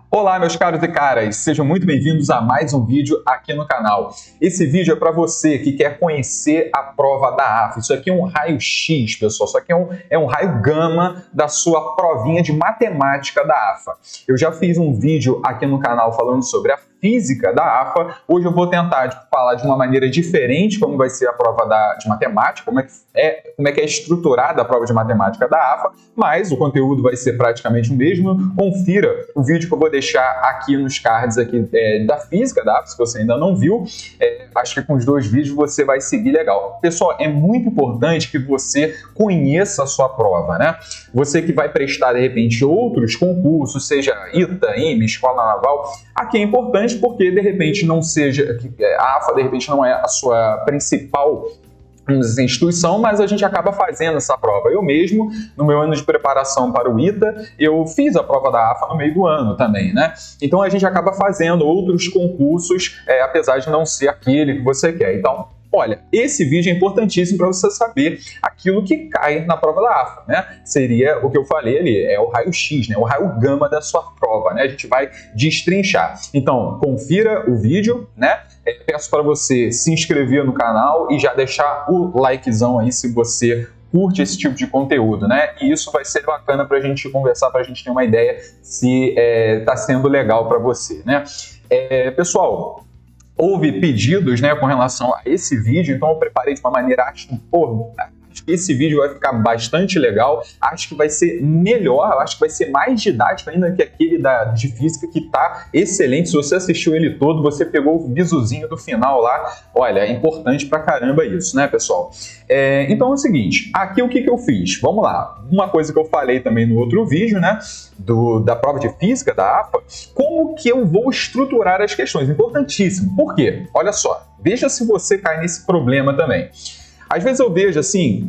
Olá, meus caros e caras, sejam muito bem-vindos a mais um vídeo aqui no canal. Esse vídeo é para você que quer conhecer a prova da AFA. Isso aqui é um raio-x, pessoal. Isso aqui é um raio gama da sua provinha de matemática da AFA. Eu já fiz um vídeo aqui no canal falando sobre a física da AFA. Hoje eu vou tentar falar de uma maneira diferente como vai ser a prova de matemática, como é que é estruturada a prova de matemática da AFA, mas o conteúdo vai ser praticamente o mesmo. Confira o vídeo que eu vou deixar aqui nos cards aqui, da física da AFA, se você ainda não viu. Acho que com os dois vídeos você vai seguir legal. Pessoal, é muito importante que você conheça a sua prova, né? Você que vai prestar, de repente, outros concursos, seja ITA, IME, Escola Naval, aqui é importante porque, de repente, a AFA, de repente, não é a sua principal, vamos dizer, instituição, mas a gente acaba fazendo essa prova. Eu mesmo, no meu ano de preparação para o ITA, eu fiz a prova da AFA no meio do ano também, né? Então a gente acaba fazendo outros concursos, apesar de não ser aquele que você quer. Então, olha, esse vídeo é importantíssimo para você saber aquilo que cai na prova da AFA, né? Seria o que eu falei ali, é o raio-x, né? O raio gama da sua prova, né? A gente vai destrinchar. Então, confira o vídeo, né? Peço para você se inscrever no canal e já deixar o likezão aí se você curte esse tipo de conteúdo, né? E isso vai ser bacana para a gente conversar, para a gente ter uma ideia se está sendo legal para você, né? Pessoal, houve pedidos, né, com relação a esse vídeo, então eu preparei de uma maneira, acho que esse vídeo vai ficar bastante legal, acho que vai ser melhor, acho que vai ser mais didático ainda que aquele de física, que tá excelente. Se você assistiu ele todo, você pegou o bisuzinho do final lá, olha, é importante pra caramba isso, né, pessoal? Então é o seguinte, aqui o que eu fiz? Vamos lá, uma coisa que eu falei também no outro vídeo, né, da prova de física da AFA, como que eu vou estruturar as questões, importantíssimo. Por quê? Olha só, veja se você cai nesse problema também. Às vezes eu vejo assim,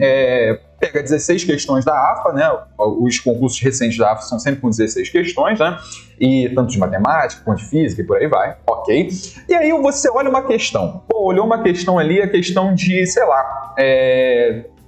pega 16 questões da AFA, né? Os concursos recentes da AFA são sempre com 16 questões, né? E tanto de matemática quanto de física e por aí vai, ok? E aí você olha uma questão, olhou uma questão ali, a questão de, sei lá,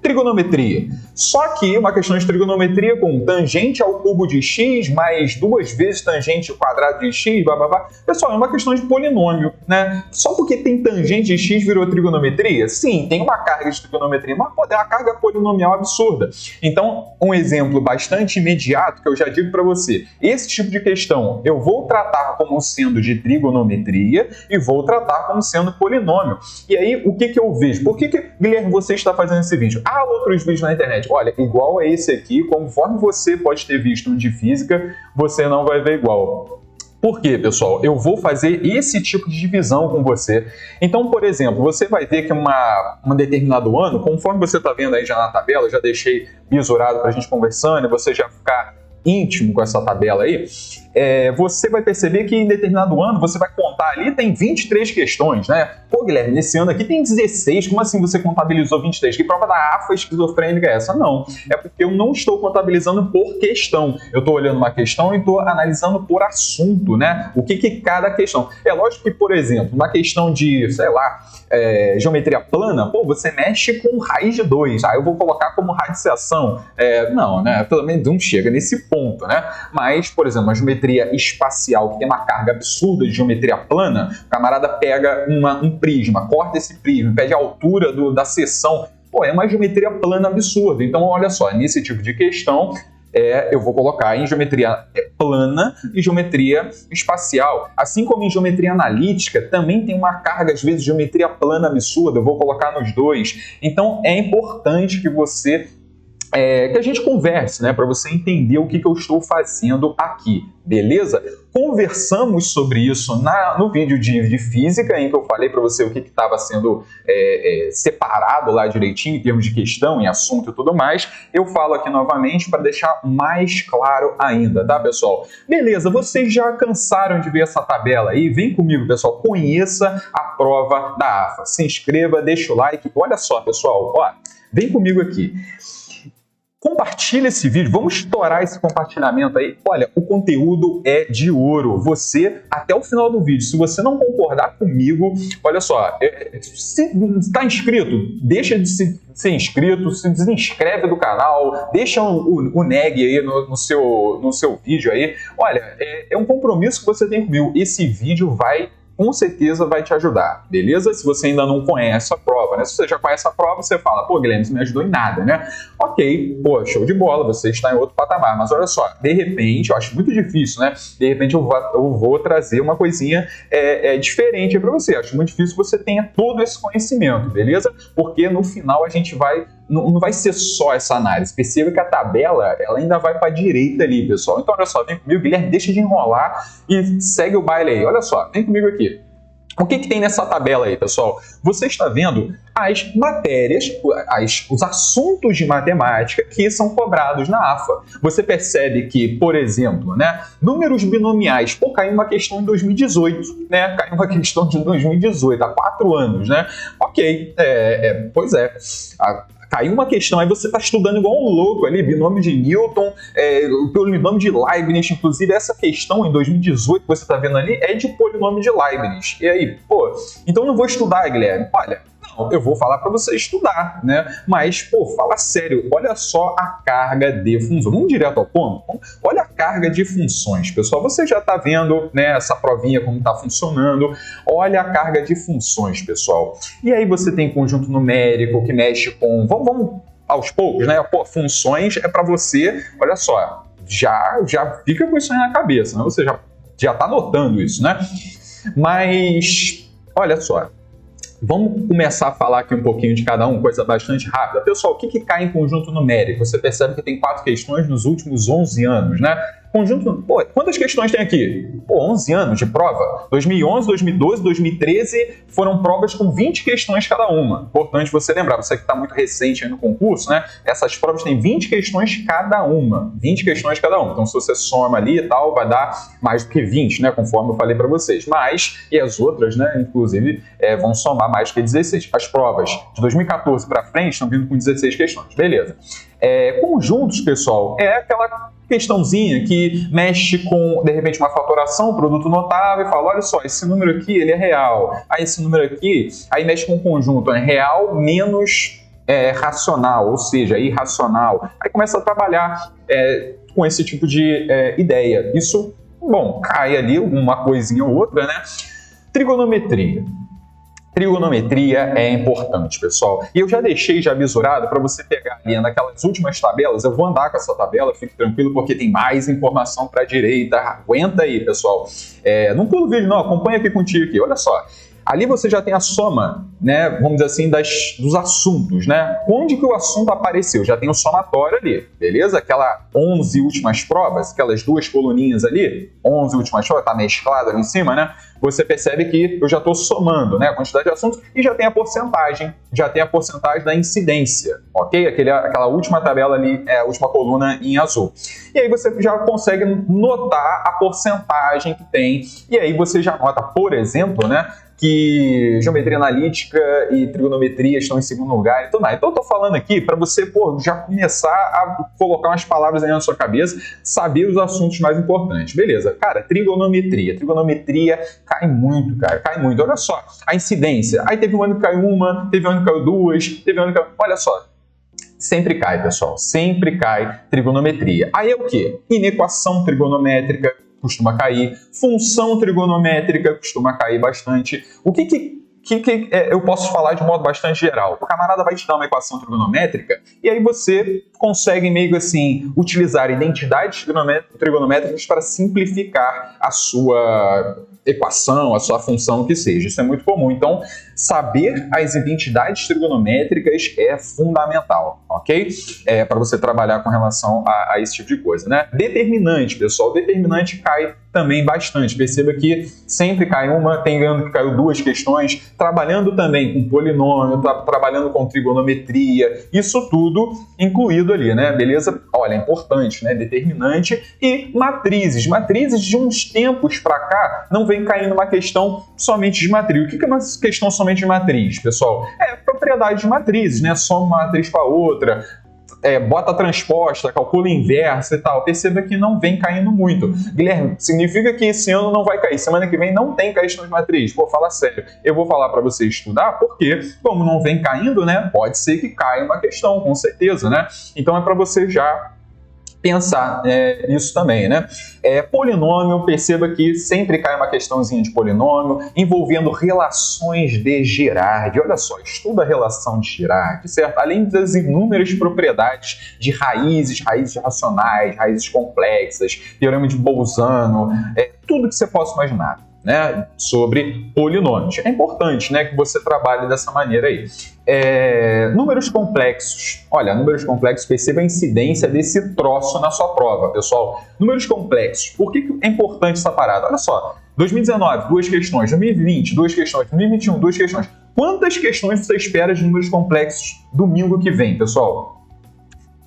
trigonometria. Só que uma questão de trigonometria com tangente ao cubo de x mais 2 vezes tangente ao quadrado de x, blá blá blá. Pessoal, é uma questão de polinômio, né? Só porque tem tangente de x virou trigonometria? Sim, tem uma carga de trigonometria, mas pode ter uma carga polinomial absurda. Então, um exemplo bastante imediato que eu já digo para você, esse tipo de questão eu vou tratar como sendo de trigonometria e vou tratar como sendo polinômio. E aí, o que eu vejo? Por que, Guilherme, você está fazendo esse vídeo? Há outros vídeos na internet. Olha, igual a esse aqui, conforme você pode ter visto um de física, você não vai ver igual. Por quê, pessoal? Eu vou fazer esse tipo de divisão com você. Então, por exemplo, você vai ver que um determinado ano, conforme você está vendo aí já na tabela, eu já deixei bisurado para a gente conversando, e você já ficar íntimo com essa tabela aí, você vai perceber que em determinado ano você vai contar ali, tem 23 questões, né? Pô, Guilherme, nesse ano aqui tem 16, como assim você contabilizou 23? Que prova da AFA esquizofrênica é essa? Não, é porque eu não estou contabilizando por questão, eu estou olhando uma questão e estou analisando por assunto, né? O que cada questão. É lógico que, por exemplo, uma questão de, sei lá, geometria plana, pô, você mexe com raiz de 2, aí eu vou colocar como radiciação. Não, né? Pelo menos não chega nesse ponto, né? Mas, por exemplo, uma geometria espacial que tem uma carga absurda de geometria plana, o camarada pega um prisma, corta esse prisma, pede a altura da seção, pô, é uma geometria plana absurda. Então, olha só, nesse tipo de questão, eu vou colocar em geometria plana e geometria espacial. Assim como em geometria analítica, também tem uma carga, às vezes, de geometria plana absurda, eu vou colocar nos dois. Então, é importante que que a gente converse, né, para você entender o que eu estou fazendo aqui, beleza? Conversamos sobre isso no vídeo de física, em que eu falei para você o que estava sendo separado lá direitinho, em termos de questão, em assunto e tudo mais. Eu falo aqui novamente para deixar mais claro ainda, tá, pessoal? Beleza, vocês já cansaram de ver essa tabela aí? Vem comigo, pessoal, conheça a prova da AFA. Se inscreva, deixa o like. Olha só, pessoal, ó, vem comigo aqui. Compartilha esse vídeo, vamos estourar esse compartilhamento aí. Olha, o conteúdo é de ouro. Você, até o final do vídeo, se você não concordar comigo, olha só, se está inscrito, deixa de ser inscrito, se desinscreve do canal, deixa o neg aí no seu vídeo aí. Olha, é um compromisso que você tem comigo. Esse vídeo com certeza vai te ajudar, beleza? Se você ainda não conhece a prova, né? Se você já conhece a prova, você fala, pô, Guilherme, isso me ajudou em nada, né? Ok, pô, show de bola, você está em outro patamar. Mas olha só, de repente, eu acho muito difícil, né? De repente eu vou trazer uma coisinha diferente para você. Acho muito difícil que você tenha todo esse conhecimento, beleza? Porque no final a gente não vai ser só essa análise. Perceba que a tabela, ela ainda vai para a direita ali, pessoal. Então, olha só, vem comigo, Guilherme, deixa de enrolar e segue o baile aí. Olha só, vem comigo aqui. O que tem nessa tabela aí, pessoal? Você está vendo as matérias, os assuntos de matemática que são cobrados na AFA. Você percebe que, por exemplo, né, números binomiais, pô, caiu uma questão em 2018, né? Caiu uma questão de 2018, há 4 anos, né? Ok, pois é. Caiu uma questão, aí você está estudando igual um louco ali, binômio de Newton, polinômio de Leibniz, inclusive essa questão em 2018 que você está vendo ali é de polinômio de Leibniz. E aí, pô, então eu não vou estudar, Guilherme. Olha, não, eu vou falar para você estudar, né? Mas, pô, fala sério, olha só a carga de funções. Vamos direto ao ponto? Olha a carga de funções, pessoal. Você já está vendo, né, essa provinha como está funcionando. Olha a carga de funções, pessoal. E aí você tem conjunto numérico que mexe com... Vamos aos poucos, né? Pô, funções é para você, olha só, já fica com isso aí na cabeça, né? Você já está notando isso, né? Mas, olha só, vamos começar a falar aqui um pouquinho de cada um, coisa bastante rápida. Pessoal, o que cai em conjunto numérico? Você percebe que tem 4 questões nos últimos 11 anos, né? Conjunto, pô, quantas questões tem aqui? Pô, 11 anos de prova. 2011, 2012, 2013 foram provas com 20 questões cada uma. Importante você lembrar, você que está muito recente aí no concurso, né? Essas provas têm 20 questões cada uma. 20 questões cada uma. Então, se você soma ali e tal, vai dar mais do que 20, né? Conforme eu falei para vocês. Mas, e as outras, né? Inclusive, vão somar mais do que 16. As provas de 2014 para frente estão vindo com 16 questões. Beleza. Conjuntos, pessoal, é aquela questãozinha que mexe com, de repente, uma fatoração, um produto notável, e fala, olha só, esse número aqui, ele é real. Aí esse número aqui, aí mexe com um conjunto, real menos racional, ou seja, irracional. Aí começa a trabalhar com esse tipo de ideia. Isso, bom, cai ali uma coisinha ou outra, né? Trigonometria. Trigonometria é importante, pessoal. E eu já deixei visurado para você pegar ali naquelas últimas tabelas. Eu vou andar com essa tabela, fique tranquilo, porque tem mais informação para a direita. Aguenta aí, pessoal. Não pula o vídeo, não. Acompanha aqui contigo aqui. Olha só. Ali você já tem a soma, né, vamos dizer assim, dos assuntos, né? Onde que o assunto apareceu? Já tem o somatório ali, beleza? Aquela 11 últimas provas, aquelas 2 coluninhas ali, 11 últimas provas, tá mesclado ali em cima, né? Você percebe que eu já estou somando, né, a quantidade de assuntos e já tem a porcentagem da incidência, ok? Aquela última tabela ali, a última coluna em azul. E aí você já consegue notar a porcentagem que tem, e aí você já nota, por exemplo, né, que geometria analítica e trigonometria estão em segundo lugar e tudo mais. Então eu tô falando aqui para você, pô, já começar a colocar umas palavras aí na sua cabeça, saber os assuntos mais importantes. Beleza, cara, trigonometria. Trigonometria cai muito, cara, cai muito. Olha só, a incidência. Aí teve um ano que caiu uma, teve um ano que caiu 2, teve um ano que caiu... Olha só, sempre cai, pessoal, sempre cai trigonometria. Aí é o quê? Inequação trigonométrica costuma cair, função trigonométrica costuma cair bastante. O que eu posso falar de modo bastante geral? O camarada vai te dar uma equação trigonométrica e aí você consegue meio assim utilizar identidades trigonométricas para simplificar a sua equação, a sua função, que seja. Isso é muito comum. Então, saber as identidades trigonométricas é fundamental, ok? Para você trabalhar com relação a esse tipo de coisa, né? Determinante, pessoal. Determinante cai também bastante. Perceba que sempre cai uma, tem ano que caiu 2 questões, trabalhando também com polinômio, trabalhando com trigonometria, isso tudo incluído ali, né? Beleza? Olha, é importante, né? Determinante e matrizes. Matrizes de uns tempos para cá não vem caindo uma questão somente de matriz. O que é uma questão somente de matriz, pessoal? É propriedade de matrizes, né? Soma uma matriz com a outra, bota transposta, calcula inversa e tal, perceba que não vem caindo muito. Guilherme, significa que esse ano não vai cair, semana que vem não tem questão de matriz. Pô, fala sério, eu vou falar para você estudar, porque como não vem caindo, né, pode ser que caia uma questão, com certeza, né? Então é para você já pensar nisso também, né? Polinômio, perceba que sempre cai uma questãozinha de polinômio envolvendo relações de Girardi. Olha só, estuda a relação de Girardi, certo? Além das inúmeras propriedades de raízes racionais, raízes complexas, teorema de Bolzano, tudo que você possa imaginar, né, sobre polinômios. É importante, né, que você trabalhe dessa maneira aí. Números complexos. Olha, números complexos, perceba a incidência desse troço na sua prova, pessoal. Números complexos. Por que é importante essa parada? Olha só, 2019, 2 questões. 2020, 2 questões. 2021, 2 questões. Quantas questões você espera de números complexos domingo que vem, pessoal?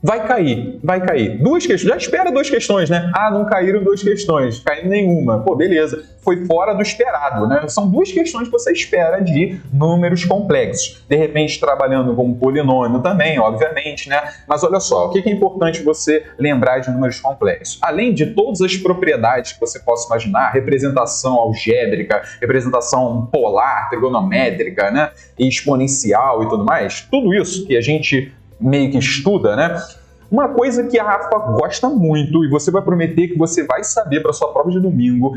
Vai cair, vai cair. 2 questões, já espera 2 questões, né? Ah, não caíram 2 questões, caiu nenhuma. Pô, beleza, foi fora do esperado, né? São 2 questões que você espera de números complexos. De repente, trabalhando com polinômio também, obviamente, né? Mas olha só, o que é importante você lembrar de números complexos? Além de todas as propriedades que você possa imaginar, representação algébrica, representação polar, trigonométrica, né? E exponencial e tudo mais, tudo isso que a gente meio que estuda, né? Uma coisa que a Rafa gosta muito, e você vai prometer que você vai saber para sua prova de domingo,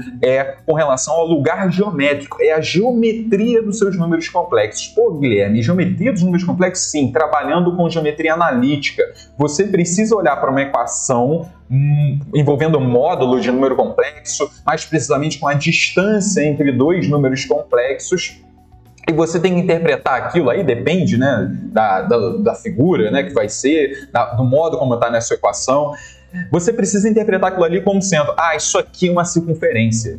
com relação ao lugar geométrico, a geometria dos seus números complexos. Pô, Guilherme, geometria dos números complexos? Sim, trabalhando com geometria analítica. Você precisa olhar para uma equação envolvendo módulo de número complexo, mais precisamente com a distância entre 2 números complexos, e você tem que interpretar aquilo aí, depende, né, da figura, né, que vai ser, do modo como está nessa equação. Você precisa interpretar aquilo ali como sendo, isso aqui é uma circunferência.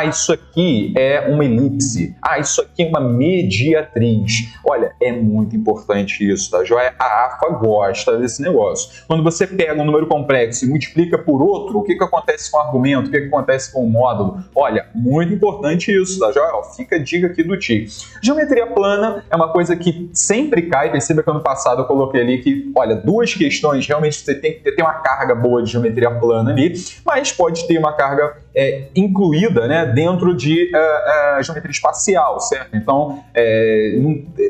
Isso aqui é uma elipse. Isso aqui é uma mediatriz. Olha, é muito importante isso, tá joia? A AFA gosta desse negócio. Quando você pega um número complexo e multiplica por outro, o que acontece com o argumento? O que acontece com o módulo? Olha, muito importante isso, tá joia? Fica a dica aqui do Ti. Geometria plana é uma coisa que sempre cai. Perceba que ano passado eu coloquei ali que, olha, 2 questões, realmente você tem que ter uma carga boa de geometria plana ali, mas pode ter uma carga incluída, né, dentro de geometria espacial, certo? Então,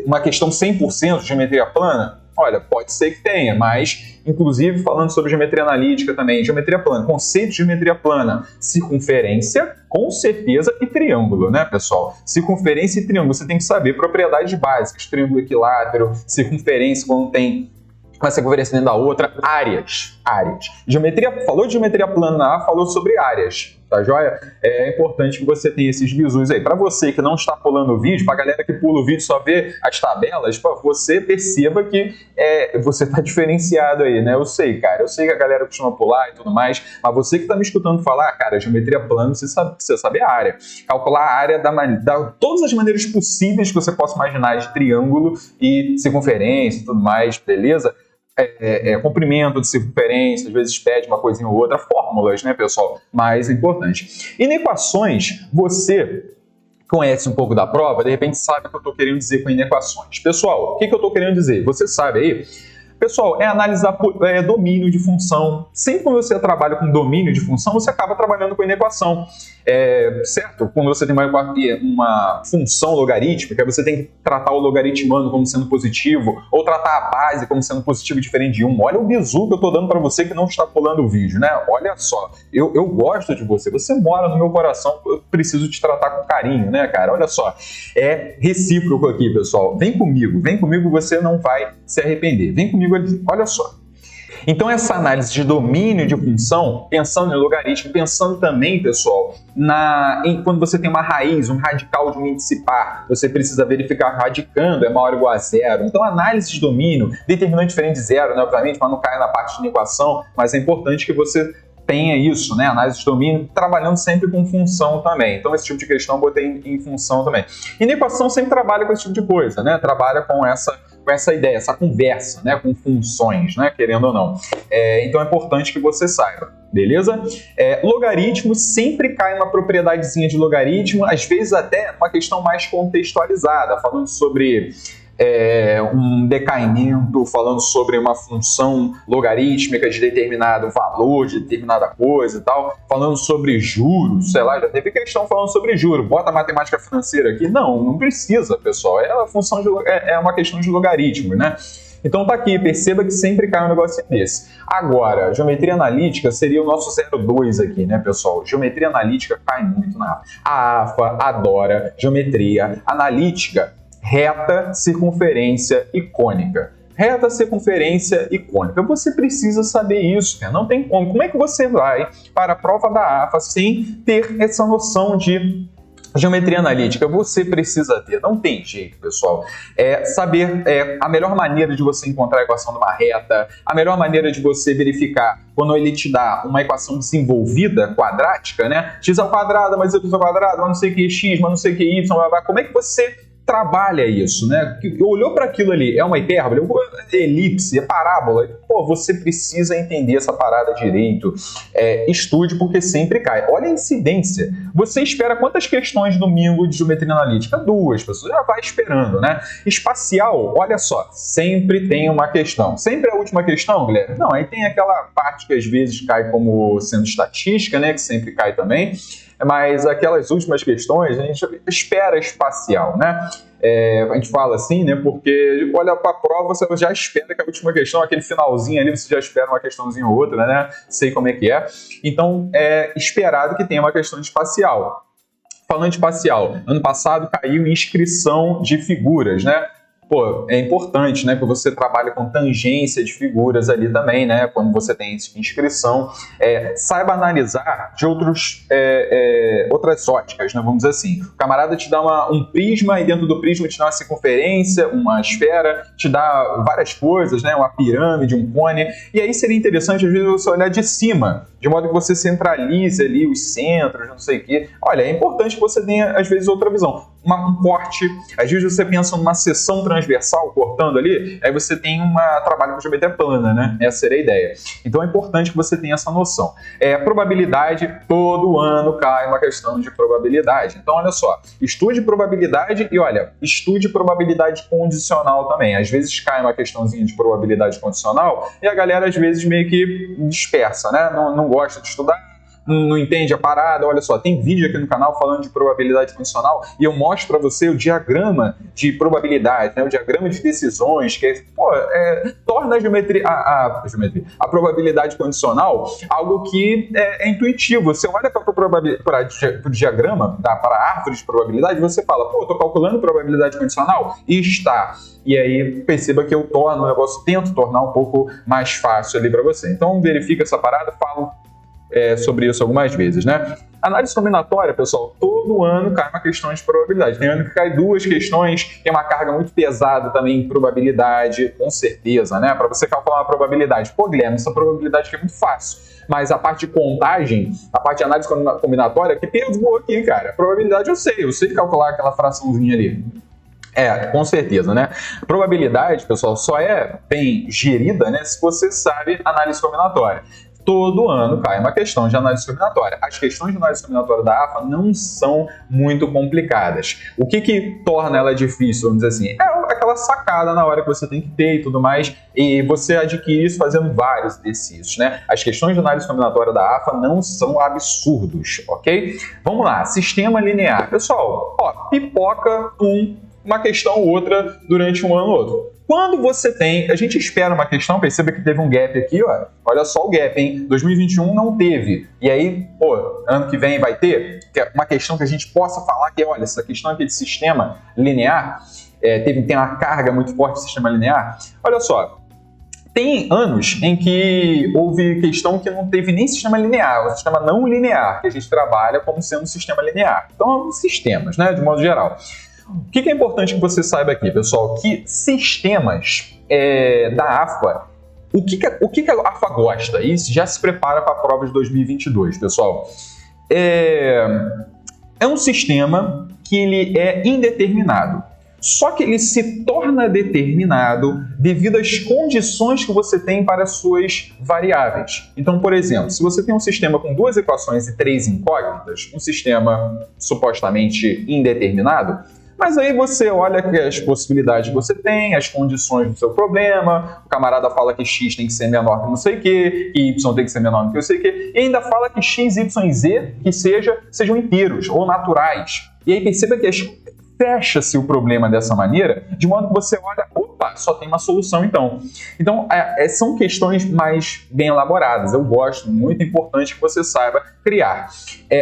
uma questão 100% de geometria plana, olha, pode ser que tenha, mas, inclusive, falando sobre geometria analítica também, geometria plana, conceito de geometria plana, circunferência, com certeza, e triângulo, né, pessoal? Circunferência e triângulo, você tem que saber propriedades básicas, triângulo equilátero, circunferência, quando tem uma circunferência dentro da outra, áreas. Falou de geometria plana, falou sobre áreas, tá joia? É importante que você tenha esses visus aí. Para você que não está pulando o vídeo, para a galera que pula o vídeo só vê as tabelas, você perceba que você está diferenciado aí, né? Eu sei, cara, eu sei que a galera costuma pular e tudo mais, mas você que está me escutando falar, cara, geometria plana, você precisa saber a área. Calcular a área todas as maneiras possíveis que você possa imaginar de triângulo e circunferência e tudo mais, beleza? Comprimento de circunferência, às vezes pede uma coisinha ou outra, fórmulas, né, pessoal? Mais importante. Inequações, você conhece um pouco da prova, de repente sabe o que eu estou querendo dizer com inequações. Pessoal, o que eu estou querendo dizer? Você sabe aí? Pessoal, analisar domínio de função. Sempre quando você trabalha com domínio de função, você acaba trabalhando com inequação. Certo? Quando você tem uma função logarítmica, você tem que tratar o logaritmando como sendo positivo, ou tratar a base como sendo positivo diferente de 1. Olha o bizu que eu estou dando para você que não está pulando o vídeo, né? Olha só, eu gosto de você, você mora no meu coração, eu preciso te tratar com carinho, né, cara? Olha só, é recíproco aqui, pessoal. Vem comigo, você não vai se arrepender. Vem comigo ali, olha só. Então, essa análise de domínio de função, pensando em logaritmo, pensando também, pessoal, quando você tem uma raiz, um radical de um índice par, você precisa verificar radicando é maior ou igual a zero. Então, análise de domínio, determinante diferente de zero, né, obviamente, para não cair na parte de inequação, mas é importante que você tenha isso, né? Análise de domínio, trabalhando sempre com função também. Então, esse tipo de questão eu botei em função também. Inequação sempre trabalha com esse tipo de coisa, né? Trabalha com essa ideia, essa conversa, né? Com funções, né? Querendo ou não. Então, é importante que você saiba, beleza? Logaritmo, sempre cai uma propriedadezinha de logaritmo, às vezes até uma questão mais contextualizada, falando sobre um decaimento, falando sobre uma função logarítmica de determinado valor, de determinada coisa e tal, falando sobre juros, sei lá, já teve questão falando sobre juros, bota a matemática financeira aqui. Não precisa, pessoal, é uma questão de logaritmo, né? Então tá aqui, perceba que sempre cai um negócio desse. Agora, geometria analítica seria o nosso 02 aqui, né, pessoal? Geometria analítica cai muito na AFA. A AFA adora geometria analítica, reta, circunferência e cônica. Reta, circunferência e cônica. Você precisa saber isso, né? Não tem como. Como é que você vai para a prova da AFA sem ter essa noção de geometria analítica? Você precisa ter, não tem jeito, pessoal. Saber a melhor maneira de você encontrar a equação de uma reta, a melhor maneira de você verificar quando ele te dá uma equação desenvolvida, quadrática, né? X ao quadrado, mais y ao quadrado, mas não sei o que x, mas não sei o que y, como é que você trabalha isso, né? Olhou para aquilo ali, é uma hipérbole, é elipse, é parábola. Pô, você precisa entender essa parada direito. Estude, porque sempre cai. Olha a incidência. Você espera quantas questões domingo de geometria analítica? 2, pessoas. Já vai esperando, né? Espacial, olha só, sempre tem uma questão. Sempre a última questão, Guilherme? Não, aí tem aquela parte que às vezes cai como sendo estatística, né? Que sempre cai também. Mas aquelas últimas questões, a gente espera espacial, né? A gente fala assim, né? Porque olha para a prova, você já espera que a última questão, aquele finalzinho ali, você já espera uma questãozinha ou outra, né? Sei como é que é. Então, é esperado que tenha uma questão de espacial. Falando de espacial, ano passado caiu inscrição de figuras, né? Pô, é importante, né, que você trabalhe com tangência de figuras ali também, né, quando você tem inscrição. Saiba analisar de outras óticas, né, vamos dizer assim. O camarada te dá um prisma e dentro do prisma te dá uma circunferência, uma esfera, te dá várias coisas, né, uma pirâmide, um cone, e aí seria interessante, às vezes, você olhar de cima, de modo que você centralize ali os centros, não sei o quê. Olha, é importante que você tenha, às vezes, outra visão. Um corte, às vezes você pensa numa seção transversal, cortando ali, aí você tem trabalho com geometria plana, né? Essa seria a ideia. Então é importante que você tenha essa noção. Probabilidade, todo ano cai uma questão de probabilidade. Então olha só, estude probabilidade e olha, estude probabilidade condicional também. Às vezes cai uma questãozinha de probabilidade condicional e a galera às vezes meio que dispersa, né? Não gosta de estudar, não entende a parada. Olha só, tem vídeo aqui no canal falando de probabilidade condicional e eu mostro para você o diagrama de probabilidade, né? O diagrama de decisões, que torna a probabilidade condicional algo que é intuitivo. Você olha para o diagrama, para a árvore de probabilidade, você fala, pô, eu estou calculando probabilidade condicional? E está. E aí perceba que eu tento tornar um pouco mais fácil ali para você. Então verifica essa parada, falo sobre isso algumas vezes, né? Análise combinatória, pessoal, todo ano cai uma questão de probabilidade. Tem ano que cai 2 questões, tem uma carga muito pesada também em probabilidade, com certeza, né? Para você calcular uma probabilidade. Pô, Guilherme, essa probabilidade aqui é muito fácil. Mas a parte de contagem, a parte de análise combinatória, que pesou aqui, cara. A probabilidade eu sei calcular aquela fraçãozinha ali. Com certeza, né? Probabilidade, pessoal, só é bem gerida, né, se você sabe análise combinatória. Todo ano cai uma questão de análise combinatória. As questões de análise combinatória da AFA não são muito complicadas. O que torna ela difícil, vamos dizer assim, é aquela sacada na hora que você tem que ter e tudo mais, e você adquire isso fazendo vários exercícios, né? As questões de análise combinatória da AFA não são absurdos, ok? Vamos lá, sistema linear. Pessoal, pipoca uma questão ou outra durante um ano ou outro. Quando você tem, a gente espera uma questão, perceba que teve um gap aqui, ó, olha só o gap, hein? 2021 não teve. E aí, ano que vem vai ter? Que é uma questão que a gente possa falar que, olha, essa questão aqui de sistema linear, tem uma carga muito forte de sistema linear. Olha só, tem anos em que houve questão que não teve nem sistema linear, o sistema não linear, que a gente trabalha como sendo um sistema linear. Então, sistemas, né, de modo geral. O que é importante que você saiba aqui, pessoal? Que sistemas da AFA, o que a AFA gosta? E já se prepara para a prova de 2022, pessoal. É um sistema que ele é indeterminado. Só que ele se torna determinado devido às condições que você tem para as suas variáveis. Então, por exemplo, se você tem um sistema com 2 equações e 3 incógnitas, um sistema supostamente indeterminado, Mas aí você olha que as possibilidades que você tem, as condições do seu problema, o camarada fala que x tem que ser menor que não sei o que, que y tem que ser menor que não sei o que, e ainda fala que x, y e z que sejam inteiros ou naturais. E aí perceba que fecha-se o problema dessa maneira, de modo que você olha, opa, só tem uma solução então. Então, são questões mais bem elaboradas. Eu gosto, muito importante que você saiba criar.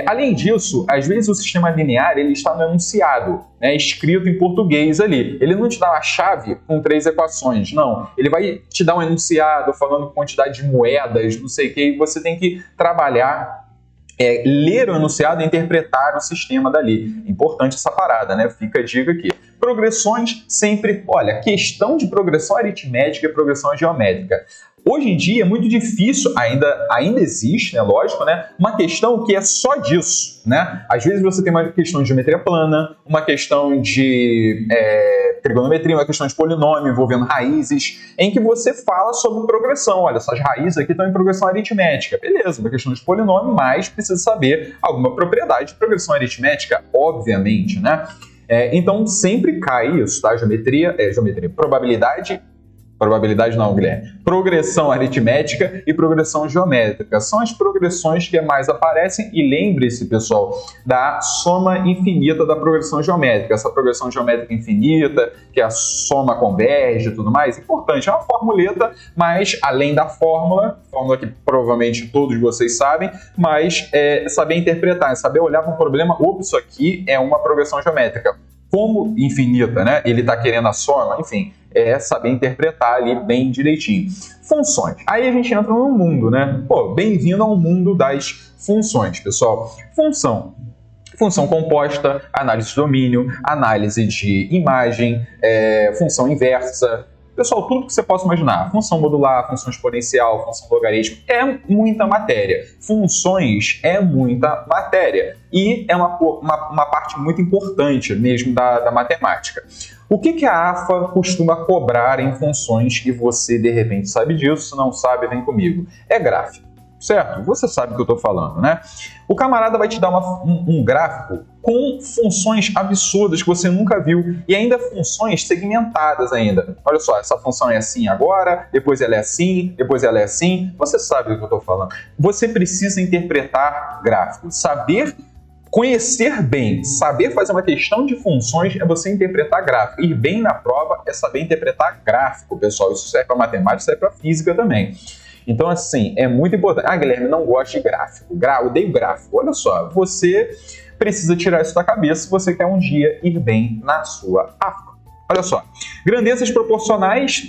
Além disso, às vezes o sistema linear ele está no enunciado, né, escrito em português ali. Ele não te dá uma chave com 3 equações, não. Ele vai te dar um enunciado falando quantidade de moedas, não sei o que, e você tem que trabalhar, ler o enunciado e interpretar o sistema dali. Importante essa parada, né? Fica a dica aqui. Progressões sempre... Olha, questão de progressão aritmética e progressão geométrica. Hoje em dia é muito difícil, ainda existe, né, lógico, né, uma questão que é só disso, né? Às vezes você tem uma questão de geometria plana, uma questão de trigonometria, uma questão de polinômio envolvendo raízes, em que você fala sobre progressão. Olha, essas raízes aqui estão em progressão aritmética. Beleza, uma questão de polinômio, mas precisa saber alguma propriedade de progressão aritmética, obviamente, né? Então sempre cai isso, tá? Probabilidade não, Guilherme. Progressão aritmética e progressão geométrica. São as progressões que mais aparecem e lembre-se, pessoal, da soma infinita da progressão geométrica. Essa progressão geométrica infinita, que a soma converge e tudo mais, importante. É uma formuleta, mas além da fórmula que provavelmente todos vocês sabem, mas saber interpretar, saber olhar para um problema, isso aqui é uma progressão geométrica. Como infinita, né? Ele está querendo a soma, enfim, saber interpretar ali bem direitinho. Funções. Aí a gente entra no mundo, né? Bem-vindo ao mundo das funções, pessoal. Função composta, análise de domínio, análise de imagem, função inversa. Pessoal, tudo que você possa imaginar. Função modular, função exponencial, função logarítmica, é muita matéria. Funções é muita matéria. E é uma parte muito importante mesmo da matemática. O que a AFA costuma cobrar em funções e você, de repente, sabe disso? Se não sabe, vem comigo. É gráfico, certo? Você sabe o que eu estou falando, né? O camarada vai te dar um gráfico com funções absurdas que você nunca viu e ainda funções segmentadas ainda. Olha só, essa função é assim agora, depois ela é assim, depois ela é assim. Você sabe do que eu estou falando. Você precisa interpretar gráficos, conhecer bem, saber fazer uma questão de funções é você interpretar gráfico. Ir bem na prova é saber interpretar gráfico, pessoal. Isso serve para matemática, serve para física também. Então, assim, é muito importante. Guilherme, não gosta de gráfico. Odeio gráfico. Olha só, você precisa tirar isso da cabeça se você quer um dia ir bem na sua AFA. Olha só, grandezas proporcionais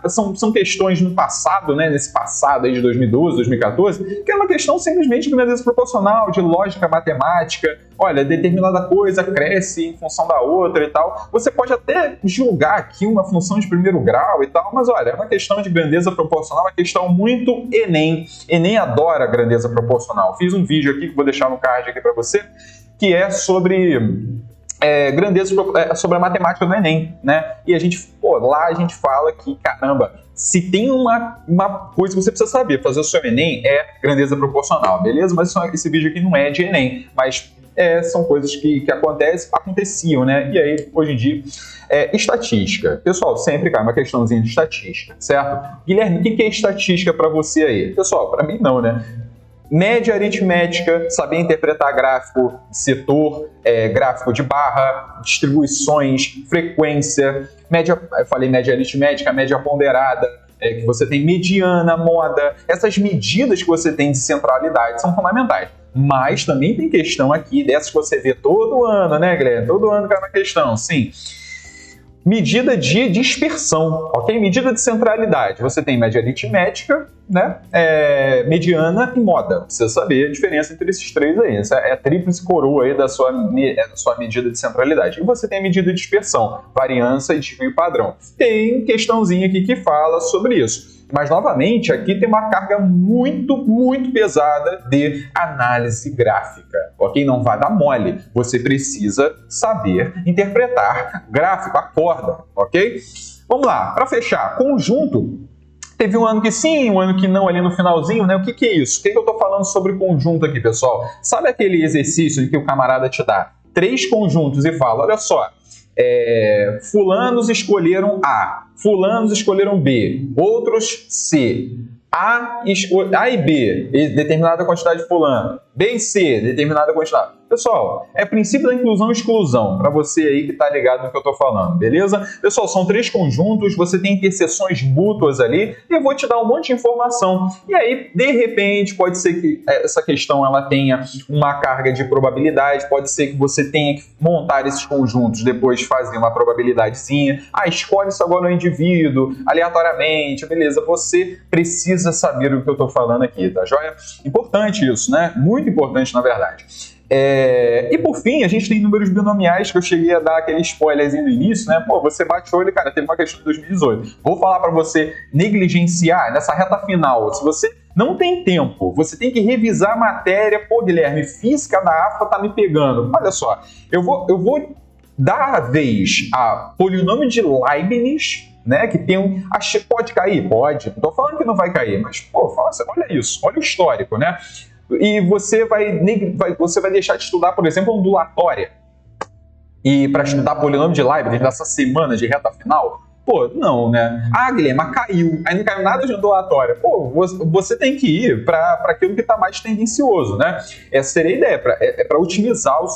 são questões no passado, né, nesse passado aí de 2012, 2014, que é uma questão simplesmente de grandeza proporcional, de lógica matemática. Olha, determinada coisa cresce em função da outra e tal. Você pode até julgar aqui uma função de primeiro grau e tal, mas olha, é uma questão de grandeza proporcional, uma questão muito Enem. Enem adora grandeza proporcional. Fiz um vídeo aqui que vou deixar no card aqui para você, que é sobre sobre a matemática do Enem, né? E lá a gente fala que, caramba, se tem uma coisa que você precisa saber, fazer o seu Enem é grandeza proporcional, beleza? Mas esse vídeo aqui não é de Enem, mas são coisas que aconteciam, né? E aí, hoje em dia, estatística. Pessoal, sempre cai uma questãozinha de estatística, certo? Guilherme, o que é estatística para você aí? Pessoal, para mim não, né? Média aritmética, saber interpretar gráfico de setor, gráfico de barra, distribuições, frequência, eu falei média aritmética, média ponderada, que você tem mediana, moda. Essas medidas que você tem de centralidade são fundamentais. Mas também tem questão aqui, dessas que você vê todo ano, né, Guilherme? Todo ano cai uma questão, sim. Medida de dispersão, ok? Medida de centralidade. Você tem média aritmética, né? Mediana e moda. Precisa saber a diferença entre esses três aí. Essa é a tríplice coroa aí da sua medida de centralidade. E você tem a medida de dispersão, variância e desvio padrão. Tem questãozinha aqui que fala sobre isso. Mas, novamente, aqui tem uma carga muito, muito pesada de análise gráfica, ok? Não vai dar mole. Você precisa saber interpretar gráfico, acorda, ok? Vamos lá, para fechar, conjunto. Teve um ano que sim, um ano que não ali no finalzinho, né? O que é isso? O que eu estou falando sobre conjunto aqui, pessoal? Sabe aquele exercício em que o camarada te dá 3 conjuntos e fala, olha só, fulanos escolheram A, fulanos escolheram B, outros C. A e B, determinada quantidade de fulano. B e C, determinada quantidade. Pessoal, é princípio da inclusão e exclusão, para você aí que está ligado no que eu estou falando, beleza? Pessoal, são 3 conjuntos, você tem interseções mútuas ali, e eu vou te dar um monte de informação. E aí, de repente, pode ser que essa questão ela tenha uma carga de probabilidade, pode ser que você tenha que montar esses conjuntos, depois fazer uma probabilidadezinha. Escolhe isso agora no indivíduo, aleatoriamente, beleza? Você precisa saber o que eu estou falando aqui, tá joia? Importante isso, né? Muito importante, na verdade. E por fim, a gente tem números binomiais que eu cheguei a dar aquele spoilerzinho no início, né? Pô, você bate o olho, cara, teve uma questão de 2018. Vou falar para você negligenciar nessa reta final. Se você não tem tempo, você tem que revisar a matéria. Pô, Guilherme, física da AFA tá me pegando. Olha só, eu vou dar a vez a polinômio de Leibniz, né, que tem pode cair? Pode. Não tô falando que não vai cair, mas, pô, fala assim, olha isso, olha o histórico, né? E você vai deixar de estudar, por exemplo, ondulatória. E para estudar polinômio de Leibniz nessa semana de reta final, pô, não, né? Guilherme, mas caiu. Aí não caiu nada de ondulatória. Pô, você tem que ir para aquilo que está mais tendencioso, né? Essa seria a ideia, para otimizar o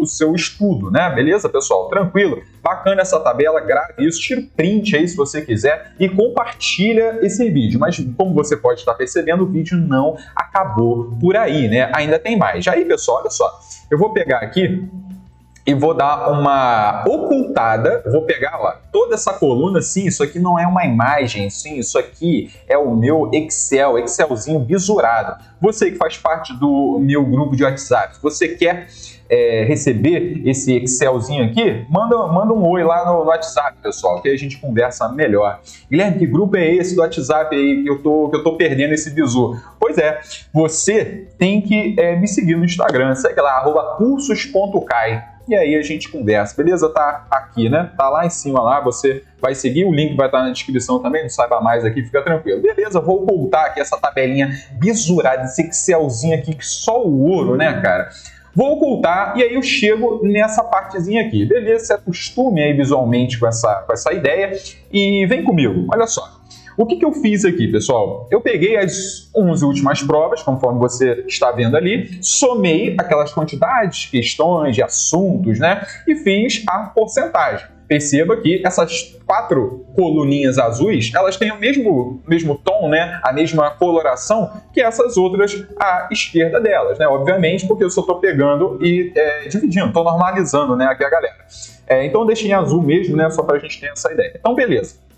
seu estudo, né? Beleza, pessoal? Tranquilo? Bacana essa tabela, grave isso, tira print aí se você quiser e compartilha esse vídeo. Mas como você pode estar percebendo, o vídeo não acabou por aí, né? Ainda tem mais. Aí, pessoal, olha só. Eu vou pegar aqui e vou dar uma ocultada, vou pegar toda essa coluna, sim, isso aqui não é uma imagem, sim, isso aqui é o meu Excelzinho bisurado. Você que faz parte do meu grupo de WhatsApp, se você quer receber esse Excelzinho aqui, manda um oi lá no WhatsApp, pessoal, que aí a gente conversa melhor. Guilherme, que grupo é esse do WhatsApp aí que eu tô perdendo esse bizu? Pois é, você tem que me seguir no Instagram, segue lá, @cursos.cai. E aí a gente conversa, beleza? Tá aqui, né? Tá lá em cima lá, você vai seguir, o link vai estar na descrição também, não saiba mais aqui, fica tranquilo. Beleza, vou voltar aqui essa tabelinha bisurada, esse Excelzinho aqui, que só o ouro, né, cara? Vou ocultar e aí eu chego nessa partezinha aqui, beleza? Se acostume aí visualmente com essa ideia e vem comigo, olha só. O que eu fiz aqui, pessoal? Eu peguei as 11 últimas provas, conforme você está vendo ali, somei aquelas quantidades, questões de assuntos, né? E fiz a porcentagem. Perceba que essas 4 coluninhas azuis, elas têm o mesmo tom, né? A mesma coloração que essas outras à esquerda delas, né? Obviamente, porque eu só estou pegando e dividindo, estou normalizando, né, aqui a galera. Então eu deixei em azul mesmo, né? Só para a gente ter essa ideia. Então, beleza.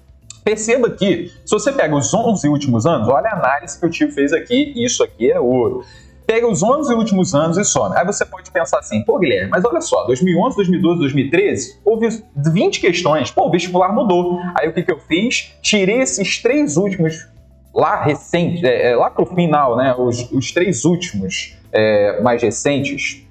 Perceba que, se você pega os 11 últimos anos, olha a análise que o tio fez aqui, isso aqui é ouro. Pega os 11 últimos anos e some. Aí você pode pensar assim, pô, Guilherme, mas olha só, 2011, 2012, 2013, houve 20 questões, pô, o vestibular mudou. Aí o que eu fiz? Tirei esses 3 últimos, lá recentes, lá pro final, né, os 3 últimos mais recentes,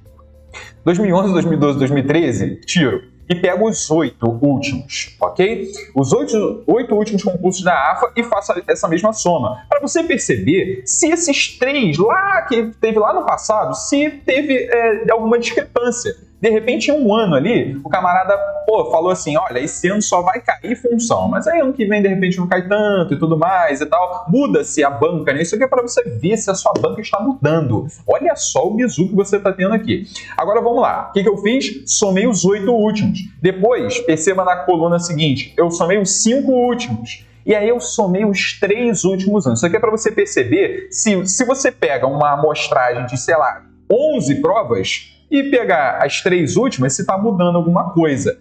2011, 2012, 2013, tiro. E pego os 8 últimos, ok? Os 8 últimos concursos da AFA e faço essa mesma soma. Para você perceber se esses 3 lá que teve lá no passado, se teve alguma discrepância. De repente, em um ano ali, o camarada falou assim, olha, esse ano só vai cair função, mas aí ano que vem, de repente, não cai tanto e tudo mais e tal. Muda-se a banca, né? Isso aqui é para você ver se a sua banca está mudando. Olha só o bizu que você está tendo aqui. Agora, vamos lá. O que eu fiz? Somei os 8 últimos. Depois, perceba na coluna seguinte, eu somei os 5 últimos. E aí eu somei os 3 últimos anos. Isso aqui é para você perceber se você pega uma amostragem de, sei lá, 11 provas, e pegar as 3 últimas se está mudando alguma coisa.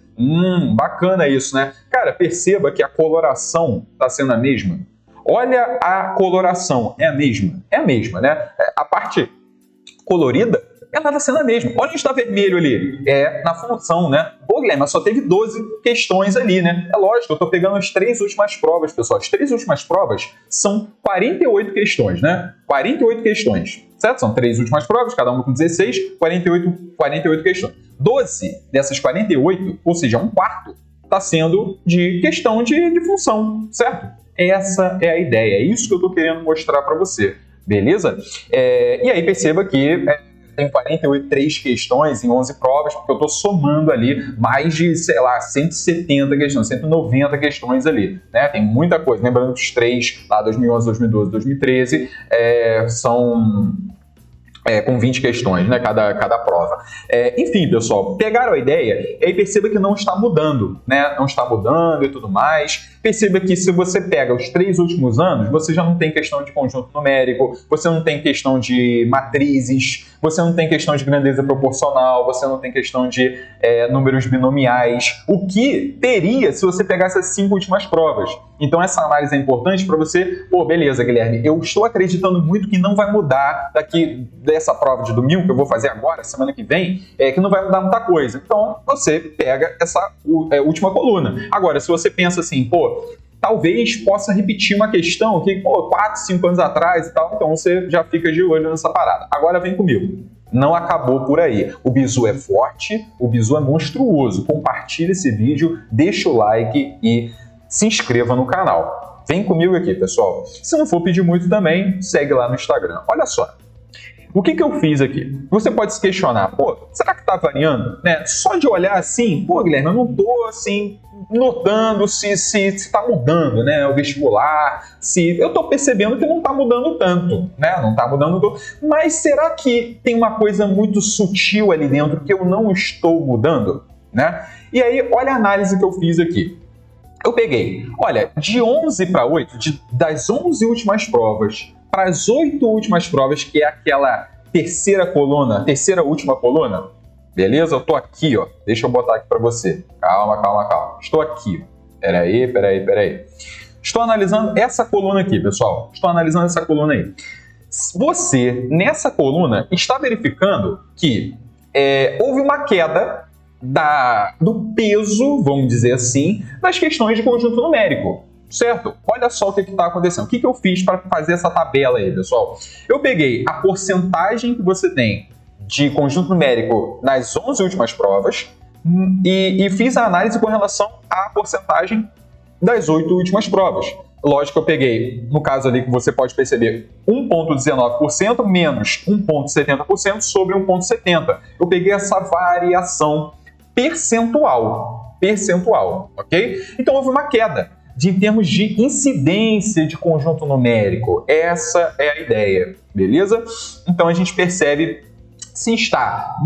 Bacana isso, né? Cara, perceba que a coloração está sendo a mesma. Olha a coloração, é a mesma. É a mesma, né? A parte colorida, ela está sendo a mesma. Olha onde está vermelho ali. É na função, né? Pô, Guilherme, mas só teve 12 questões ali, né? É lógico, eu estou pegando as 3 últimas provas, pessoal. As 3 últimas provas são 48 questões, né? 48 questões, certo? São 3 últimas provas, cada uma com 16, 48 questões. 12 dessas 48, ou seja, um quarto, está sendo de questão de função, certo? Essa é a ideia, é isso que eu estou querendo mostrar para você, beleza? E aí perceba que tem 43 questões em 11 provas, porque eu estou somando ali mais de, sei lá, 170 questões, 190 questões ali, né? Tem muita coisa. Lembrando que os 3, lá 2011, 2012, 2013, são... com 20 questões, né, cada prova. Enfim, pessoal, pegaram a ideia e aí perceba que não está mudando, né? Não está mudando e tudo mais. Perceba que se você pega os 3 últimos anos, você já não tem questão de conjunto numérico, você não tem questão de matrizes, você não tem questão de grandeza proporcional, você não tem questão de números binomiais, o que teria se você pegasse as 5 últimas provas. Então essa análise é importante para você, beleza, Guilherme, eu estou acreditando muito que não vai mudar daqui dessa prova de domingo, que eu vou fazer agora, semana que vem, que não vai mudar muita coisa. Então você pega essa última coluna. Agora, se você pensa assim, talvez possa repetir uma questão que, 4, 5 anos atrás e tal, então você já fica de olho nessa parada. Agora vem comigo. Não acabou por aí. O bizu é forte, o bizu é monstruoso. Compartilhe esse vídeo, deixa o like e se inscreva no canal. Vem comigo aqui, pessoal. Se não for pedir muito também, segue lá no Instagram. Olha só. O que eu fiz aqui? Você pode se questionar, será que está variando? Né? Só de olhar assim, Guilherme, eu não estou assim notando se está mudando, né? O vestibular, eu estou percebendo que não está mudando tanto, né? Não está mudando tanto. Mas será que tem uma coisa muito sutil ali dentro que eu não estou mudando, né? E aí, olha a análise que eu fiz aqui. Eu peguei, olha, de 11 para 8, das 11 últimas provas para as 8 últimas provas, que é aquela terceira última coluna, beleza? Eu tô aqui, ó. Deixa eu botar aqui para você. Calma. Estou aqui. Peraí. Estou analisando essa coluna aqui, pessoal. Estou analisando essa coluna aí. Você, nessa coluna, está verificando que houve uma queda do peso, vamos dizer assim, das questões de conjunto numérico. Certo? Olha só o que está acontecendo. O que eu fiz para fazer essa tabela aí, pessoal? Eu peguei a porcentagem que você tem de conjunto numérico nas 11 últimas provas e fiz a análise com relação à porcentagem das 8 últimas provas. Lógico que eu peguei, no caso ali que você pode perceber, 1,19% menos 1,70% sobre 1,70%. Eu peguei essa variação percentual, ok? Então houve uma queda em termos de incidência de conjunto numérico. Essa é a ideia, beleza? Então a gente percebe se está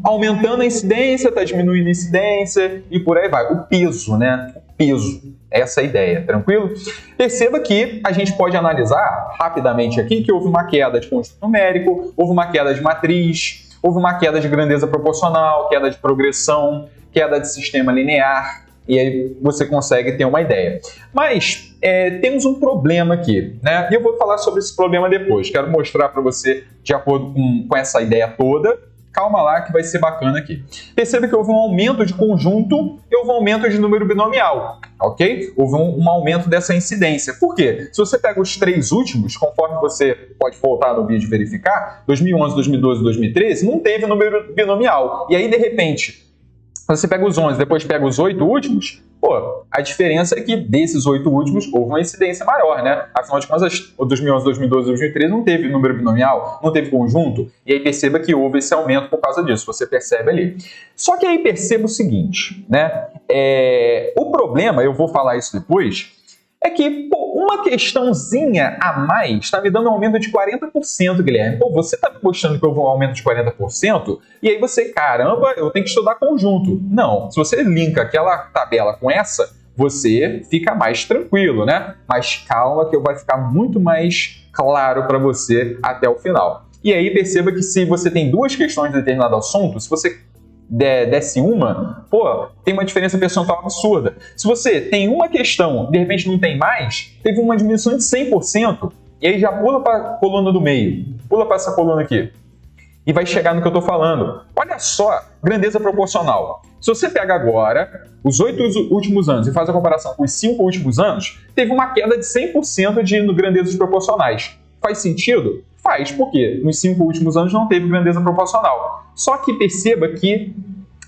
aumentando a incidência, está diminuindo a incidência e por aí vai. O peso, né? O peso. Essa é a ideia, tranquilo? Perceba que a gente pode analisar rapidamente aqui que houve uma queda de conjunto numérico, houve uma queda de matriz, houve uma queda de grandeza proporcional, queda de progressão, queda de sistema linear. E aí você consegue ter uma ideia. Mas temos um problema aqui, né? E eu vou falar sobre esse problema depois. Quero mostrar para você de acordo com essa ideia toda. Calma lá que vai ser bacana aqui. Perceba que houve um aumento de conjunto e houve um aumento de número binomial, ok? Houve um aumento dessa incidência. Por quê? Se você pega os 3 últimos, conforme você pode voltar no vídeo e verificar, 2011, 2012 e 2013, não teve número binomial. E aí, de repente, você pega os 11, depois pega os 8 últimos, a diferença é que desses 8 últimos houve uma incidência maior, né? Afinal de contas, o 2011, 2012 e 2013 não teve número binomial, não teve conjunto, e aí perceba que houve esse aumento por causa disso, você percebe ali. Só que aí perceba o seguinte, né? O problema, eu vou falar isso depois, é que uma questãozinha a mais está me dando um aumento de 40%, Guilherme. Você está me mostrando que houve um aumento de 40%? E aí você, caramba, eu tenho que estudar conjunto. Não, se você linka aquela tabela com essa, você fica mais tranquilo, né? Mas calma que vai ficar muito mais claro para você até o final. E aí perceba que se você tem 2 questões de determinado assunto, se você desse uma, tem uma diferença percentual absurda. Se você tem uma questão, de repente não tem mais, teve uma diminuição de 100%, e aí já pula para a coluna do meio, pula para essa coluna aqui, e vai chegar no que eu estou falando. Olha só, grandeza proporcional. Se você pega agora os 8 últimos anos e faz a comparação com os 5 últimos anos, teve uma queda de 100% de grandezas proporcionais. Faz sentido? Faz, porque nos 5 últimos anos não teve grandeza proporcional. Só que perceba que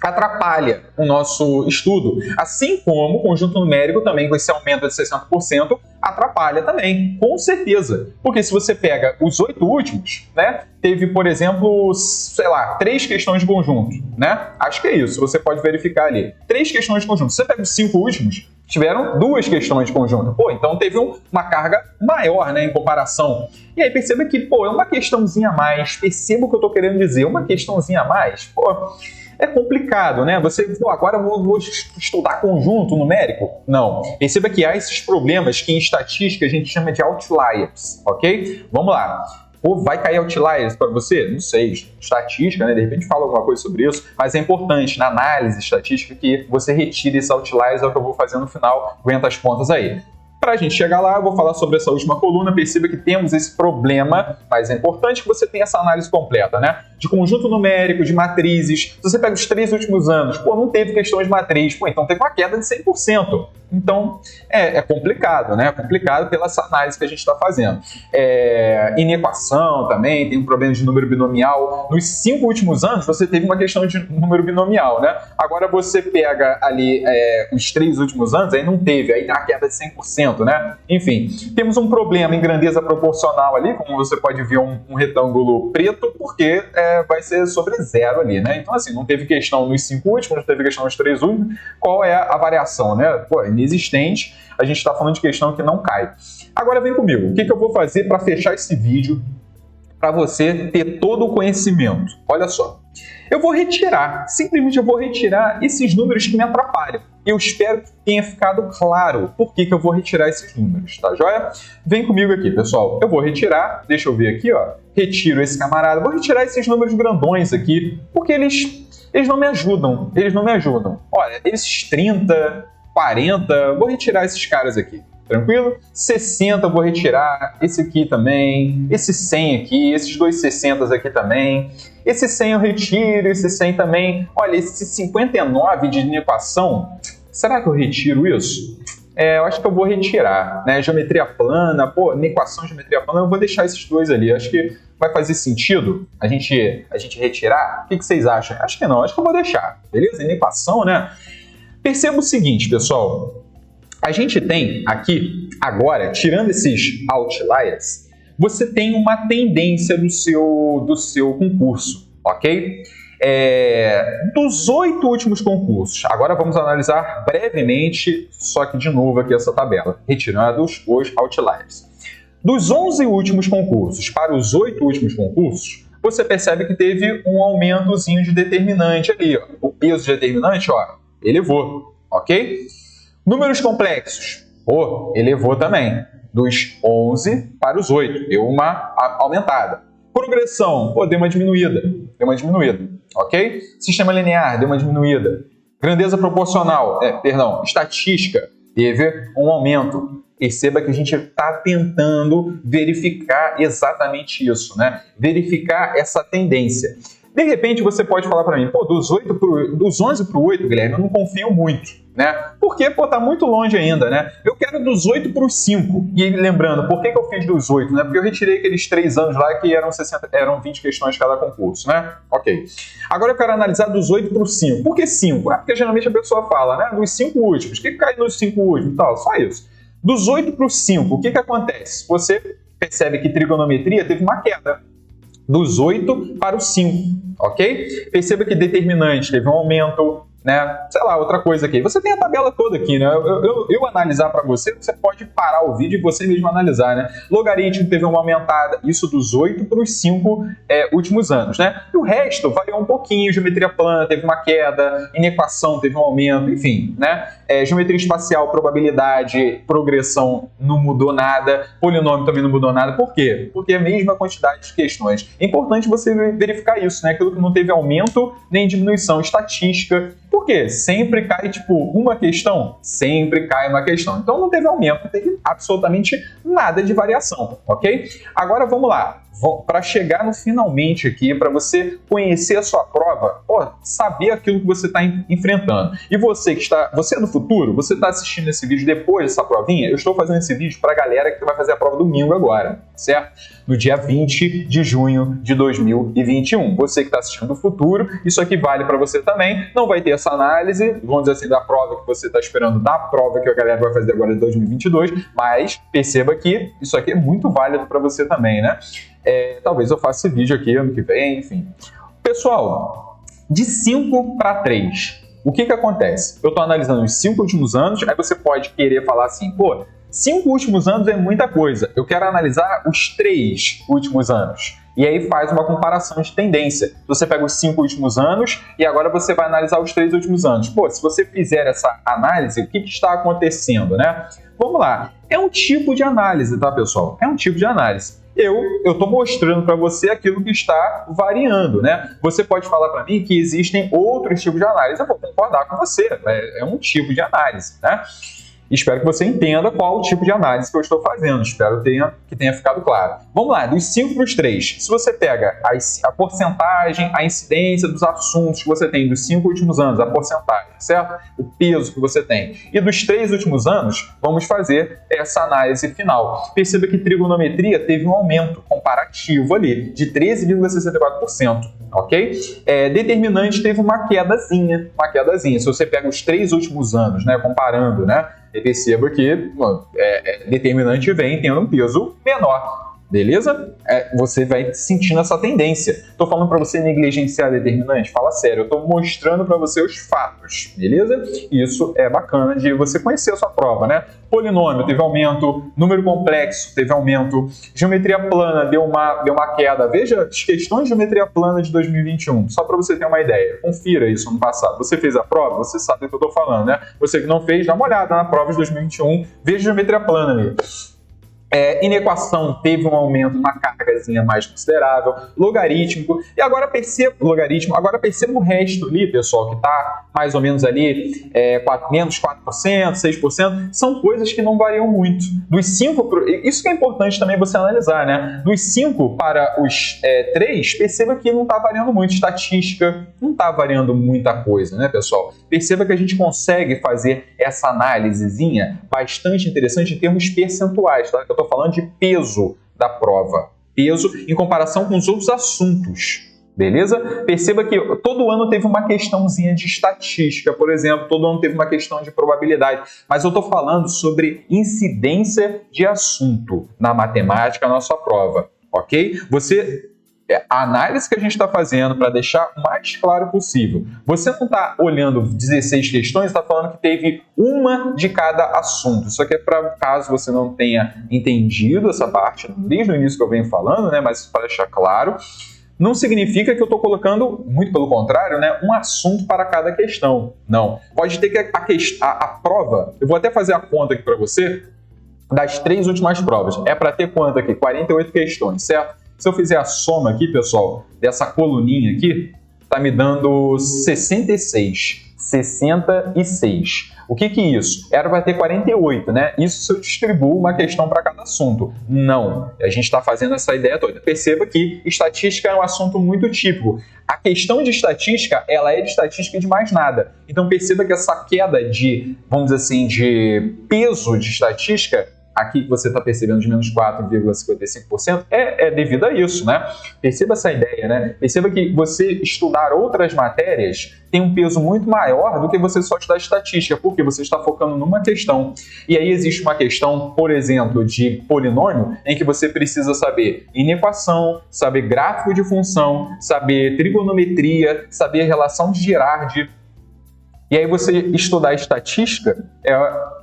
atrapalha o nosso estudo. Assim como o conjunto numérico também, com esse aumento de 60%, atrapalha também, com certeza. Porque se você pega os 8 últimos, né, teve, por exemplo, sei lá, 3 questões de conjunto, né? Acho que é isso, você pode verificar ali. 3 questões de conjunto. Se você pega os 5 últimos, tiveram 2 questões de conjunto. Pô, então teve uma carga maior, né, em comparação. E aí perceba que, pô, é uma questãozinha a mais. Perceba o que eu tô querendo dizer, uma questãozinha a mais, pô, é complicado, né? Você, pô, agora eu vou estudar conjunto numérico? Não. Perceba que há esses problemas que em estatística a gente chama de outliers, ok? Vamos lá. Pô, vai cair outliers para você? Não sei, estatística, né? De repente fala alguma coisa sobre isso, mas é importante na análise estatística que você retire esses outliers, é o que eu vou fazer no final, aguenta as contas aí. Para a gente chegar lá, eu vou falar sobre essa última coluna. Perceba que temos esse problema, mas é importante que você tenha essa análise completa, né? De conjunto numérico, de matrizes. Se você pega os 3 últimos anos, pô, não teve questões de matriz, pô, então teve uma queda de 100%. Então, é complicado, né? É complicado pela essa análise que a gente está fazendo. Inequação também, tem um problema de número binomial. Nos 5 últimos anos, você teve uma questão de número binomial, né? Agora você pega ali os 3 últimos anos, aí não teve, aí dá uma queda de 100%, né? Enfim, temos um problema em grandeza proporcional ali, como você pode ver um retângulo preto, porque vai ser sobre 0 ali, né? Então, assim, não teve questão nos 5 últimos, não teve questão nos 3 últimos. Qual é a variação, né? Pô, inexistente, a gente está falando de questão que não cai. Agora vem comigo, o que eu vou fazer para fechar esse vídeo, para você ter todo o conhecimento? Olha só, eu vou retirar, simplesmente eu vou retirar esses números que me atrapalham. Eu espero que tenha ficado claro por que eu vou retirar esses números, tá joia? Vem comigo aqui, pessoal. Eu vou retirar, deixa eu ver aqui, ó. Retiro esse camarada, vou retirar esses números grandões aqui, porque eles não me ajudam, Olha, esses 30, 40, vou retirar esses caras aqui, tranquilo? 60 vou retirar, esse aqui também, esse 100 aqui, esses 2 60 aqui também, esse 100 eu retiro, esse 100 também. Olha, esse 59 de inequação, será que eu retiro isso? Eu acho que eu vou retirar, né? Geometria plana, pô, inequação de geometria plana, eu vou deixar esses dois ali, acho que vai fazer sentido a gente retirar? O que vocês acham? Acho que não, acho que eu vou deixar, beleza? Inequação, né? Perceba o seguinte, pessoal, a gente tem aqui, agora, tirando esses outliers, você tem uma tendência do seu concurso, ok? Dos 8 últimos concursos, agora vamos analisar brevemente, só que de novo aqui essa tabela, retirando os outliers. Dos 11 últimos concursos para os 8 últimos concursos, você percebe que teve um aumentozinho de determinante ali, ó. O peso de determinante, ó, elevou, ok? Números complexos, elevou também, dos 11 para os 8, deu uma aumentada. Progressão, deu uma diminuída, ok? Sistema linear, deu uma diminuída. Grandeza proporcional, estatística, teve um aumento. Perceba que a gente está tentando verificar exatamente isso, né? Verificar essa tendência. De repente você pode falar para mim, dos 11 para o 8, Guilherme, eu não confio muito, né? Porque, tá muito longe ainda, né? Eu quero dos 8 para os 5. E lembrando, por que eu fiz dos 8, né? Porque eu retirei aqueles 3 anos lá que eram 20 questões cada concurso, né? Ok. Agora eu quero analisar dos 8 para os 5. Por que 5? Porque geralmente a pessoa fala, né? Dos 5 últimos. O que cai nos 5 últimos? Só isso. Dos 8 para os 5, o que acontece? Você percebe que trigonometria teve uma queda. Dos 8 para os 5, ok? Perceba que determinante teve um aumento, né? Sei lá, outra coisa aqui. Você tem a tabela toda aqui, né? Eu analisar para você, você pode parar o vídeo e você mesmo analisar, né? Logaritmo teve uma aumentada, isso dos 8 para os 5 últimos anos, né? E o resto variou um pouquinho, geometria plana teve uma queda, inequação teve um aumento, enfim, né? Geometria espacial, probabilidade, progressão não mudou nada, polinômio também não mudou nada. Por quê? Porque é a mesma quantidade de questões. É importante você verificar isso, né? Aquilo que não teve aumento nem diminuição, estatística. Por quê? Sempre cai, uma questão? Sempre cai uma questão. Então não teve aumento, não teve absolutamente nada de variação, ok? Agora vamos lá. para chegar no finalmente aqui, para você conhecer a sua prova, saber aquilo que você está enfrentando. E você você é do futuro, você está assistindo esse vídeo depois dessa provinha, eu estou fazendo esse vídeo para a galera que vai fazer a prova domingo agora, certo? No dia 20 de junho de 2021. Você que está assistindo do futuro, isso aqui vale para você também. Não vai ter essa análise, vamos dizer assim, da prova que você está esperando, da prova que a galera vai fazer agora de 2022, mas perceba que isso aqui é muito válido para você também, né? Talvez eu faça esse vídeo aqui ano que vem, enfim. Pessoal, de 5 para 3, o que acontece? Eu estou analisando os 5 últimos anos, aí você pode querer falar assim, 5 últimos anos é muita coisa, eu quero analisar os 3 últimos anos. E aí faz uma comparação de tendência. Você pega os 5 últimos anos e agora você vai analisar os 3 últimos anos. Se você fizer essa análise, o que está acontecendo, né? Vamos lá. É um tipo de análise, tá, pessoal? É um tipo de análise. Eu estou mostrando para você aquilo que está variando, né? Você pode falar para mim que existem outros tipos de análise. Eu vou concordar com você. É um tipo de análise, né? Espero que você entenda qual o tipo de análise que eu estou fazendo. Espero que tenha ficado claro. Vamos lá, dos 5 para os 3. Se você pega a porcentagem, a incidência dos assuntos que você tem dos 5 últimos anos, a porcentagem, certo? O peso que você tem. E dos 3 últimos anos, vamos fazer essa análise final. Perceba que trigonometria teve um aumento comparativo ali, de 13,64%. Ok? Determinante teve uma quedazinha. Se você pega os 3 últimos anos, né, comparando, né, perceba que determinante vem tendo um peso menor. Beleza? Você vai sentindo essa tendência. Estou falando para você negligenciar determinante? Fala sério, eu estou mostrando para você os fatos, beleza? Isso é bacana de você conhecer a sua prova, né? Polinômio teve aumento, número complexo teve aumento, geometria plana deu uma queda. Veja as questões de geometria plana de 2021, só para você ter uma ideia. Confira isso no passado. Você fez a prova, você sabe o que eu estou falando, né? Você que não fez, dá uma olhada na prova de 2021, veja geometria plana ali. Inequação teve um aumento, uma cargazinha mais considerável, logarítmico, e agora perceba o resto ali, pessoal, que está mais ou menos ali menos 4%, 6%, são coisas que não variam muito. Dos 5, isso que é importante também você analisar, né? Dos 5 para os 3, perceba que não está variando muito, estatística não está variando muita coisa, né, pessoal? Perceba que a gente consegue fazer essa análisezinha bastante interessante em termos percentuais, tá? Eu estou falando de peso da prova, peso em comparação com os outros assuntos, beleza? Perceba que todo ano teve uma questãozinha de estatística, por exemplo, todo ano teve uma questão de probabilidade, mas eu estou falando sobre incidência de assunto na matemática, na sua prova, ok? A análise que a gente está fazendo para deixar o mais claro possível. Você não está olhando 16 questões, está falando que teve uma de cada assunto. Isso aqui é para caso você não tenha entendido essa parte desde o início que eu venho falando, né? Mas para deixar claro, não significa que eu estou colocando, muito pelo contrário, né, um assunto para cada questão. Não. Pode ter que a prova, eu vou até fazer a conta aqui para você, das 3 últimas provas. É para ter quanto aqui? 48 questões, certo? Se eu fizer a soma aqui, pessoal, dessa coluninha aqui, está me dando 66. 66. O que é isso? Era para ter 48, né? Isso se eu distribuo uma questão para cada assunto. Não. A gente está fazendo essa ideia toda. Perceba que estatística é um assunto muito típico. A questão de estatística, ela é de estatística e de mais nada. Então perceba que essa queda de, vamos dizer assim, de peso de estatística, aqui que você está percebendo de menos 4,55%, é devido a isso, né? Perceba essa ideia, né? Perceba que você estudar outras matérias tem um peso muito maior do que você só estudar estatística, porque você está focando numa questão. E aí existe uma questão, por exemplo, de polinômio, em que você precisa saber inequação, saber gráfico de função, saber trigonometria, saber relação de Girardi. E aí você estudar estatística é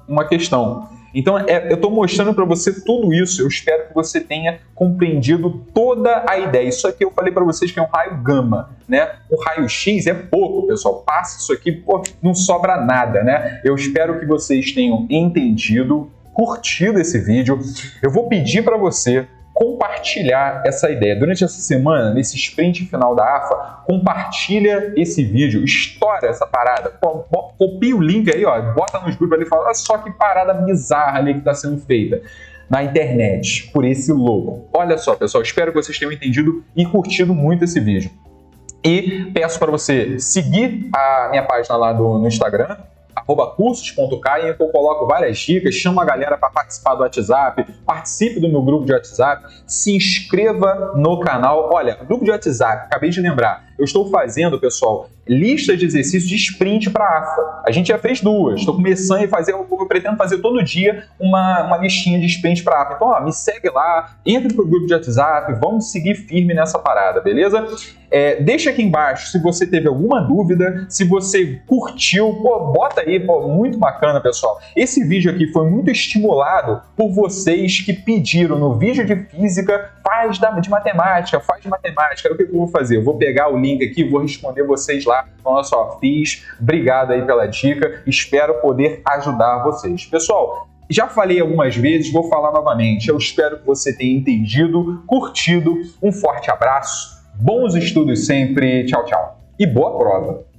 uma questão. Então, eu estou mostrando para você tudo isso. Eu espero que você tenha compreendido toda a ideia. Isso aqui eu falei para vocês que é um raio gama, né? O raio X é pouco, pessoal. Passa isso aqui, não sobra nada, né? Eu espero que vocês tenham entendido, curtido esse vídeo. Eu vou pedir para você compartilhar essa ideia. Durante essa semana, nesse sprint final da AFA, compartilha esse vídeo, estoura essa parada, copia o link aí, ó, bota nos grupos ali e fala, olha só que parada bizarra ali que está sendo feita. na internet por esse logo. Olha só, pessoal, espero que vocês tenham entendido e curtido muito esse vídeo. E peço para você seguir a minha página lá no Instagram, @cursos.kai, em que eu coloco várias dicas, chamo a galera para participar do WhatsApp, participe do meu grupo de WhatsApp, se inscreva no canal. Olha, grupo de WhatsApp, acabei de lembrar, eu estou fazendo, pessoal, listas de exercícios de sprint para a AFA. A gente já fez 2, estou começando a fazer, eu pretendo fazer todo dia uma listinha de sprint para a AFA. Então, ó, me segue lá, entre pro grupo de WhatsApp, vamos seguir firme nessa parada, beleza? Deixa aqui embaixo se você teve alguma dúvida, se você curtiu, pô, bota aí, pô, muito bacana, pessoal. Esse vídeo aqui foi muito estimulado por vocês que pediram no vídeo de física, faz de matemática, faz de matemática. O que eu vou fazer? Eu vou pegar o link aqui, vou responder vocês lá. Nossa, ó, fiz. Obrigado aí pela dica. Espero poder ajudar vocês. Pessoal, já falei algumas vezes, vou falar novamente. Eu espero que você tenha entendido, curtido. Um forte abraço. Bons estudos sempre. Tchau, tchau. E boa prova!